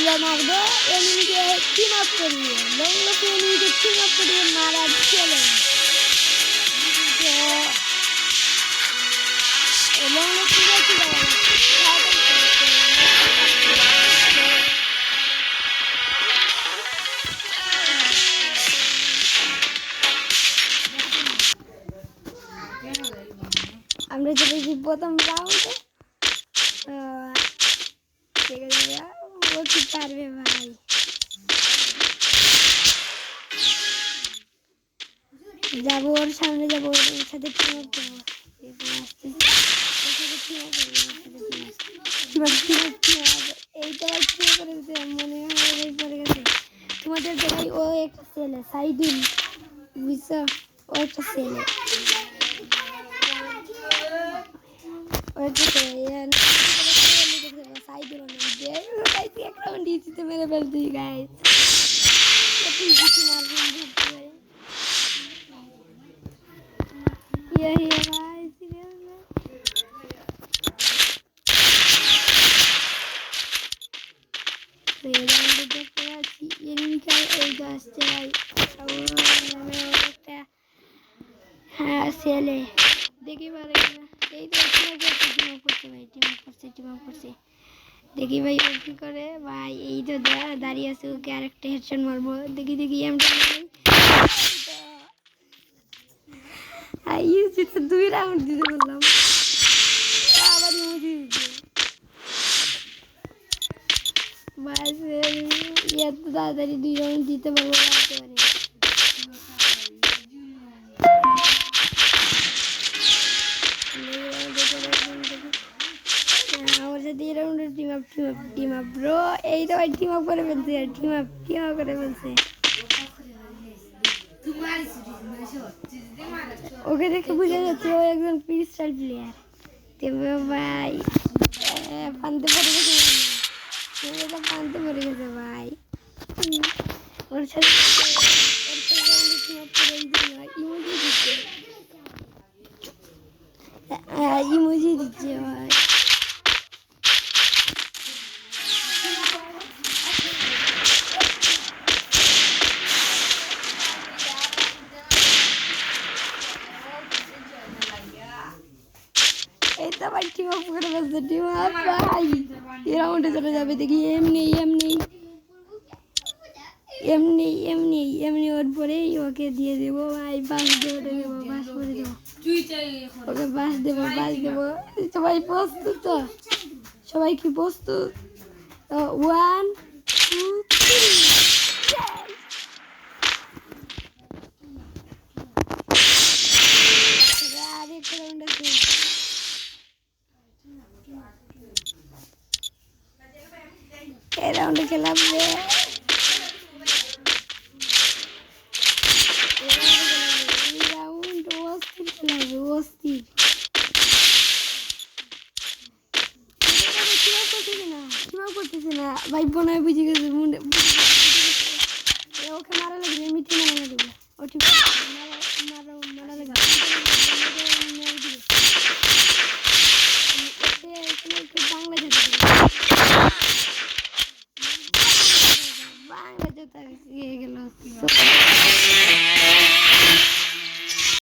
আমরা মারবো এনিমিকে team up করিয়ে লং লোকে এনিমিকে টিম আপ করিয়ে মারা চ্যালেঞ্জ তো লং লোক কি করতে যাবে আমরা যদি প্রথম রাউন্ডে ঠিক আছে ও কি পারবে ভাই যাবো ওর সামনে যাবো ওর সাথে টিম আপ করবো এইটা ভাই কি করে দিতে মনে হয় পড়ে গেছে তোমাদের ভাই ও একটা ছেলে সাইদুল বুঝছো ও একটা ছেলে সাইদুল একটা ডিজিতে মেরে ফেলছি গাইস ये भाई सीरियस में तो ये राउंड देखते हैं ये निकल एक आस्ते भाई और मैं लगता है हाँ सेले देखिए बारे में यही तो टीम अप करते देखिए भाई और की करे भाई यही तो दाঁড়িয়ে আছে ওকে আরেকটা হেডশট মারবো দেখি এমটা ये तो দুই রাউন্ড দিতে বললাম আবার ইমোজি দিতে বাস এত তাড়াতাড়ি দুই রাউন্ড দিতে পারবো লাগতে পারে আমার সাথে এই রাউন্ডে টিম আপ ব্রো এই তো ভাই টিম আপ করে ফেলছে টিম আপ করে ফেলছে ওকে দেখে বোঝা যাচ্ছে ও একজন পিস্তল প্লেয়ার তবে ভাই পানতে পড়ে গেছে ভাই ওর সাথে ইমোজি দিচ্ছে ভাই এই তো ভাই টিম আপ করে বলছে টিম আপ ভাই এই রাউন্ডে চলে যাবে দেখি এমনি ওর পরে ওকে দিয়ে দেবো ভাই বাস করে দেবো ওকে বাস দেবো সবাই প্রস্তুত তো সবাই কি প্রস্তুত 1 2 3 আরেকটা রাউন্ড আছে এই রাউন্ডে খেলাবে অস্থির করতেছে না ভাই বোনায় বুঝে গেছে ওকে মারা লাগবে মিটি মারা লাগবে ও ঠিক মারা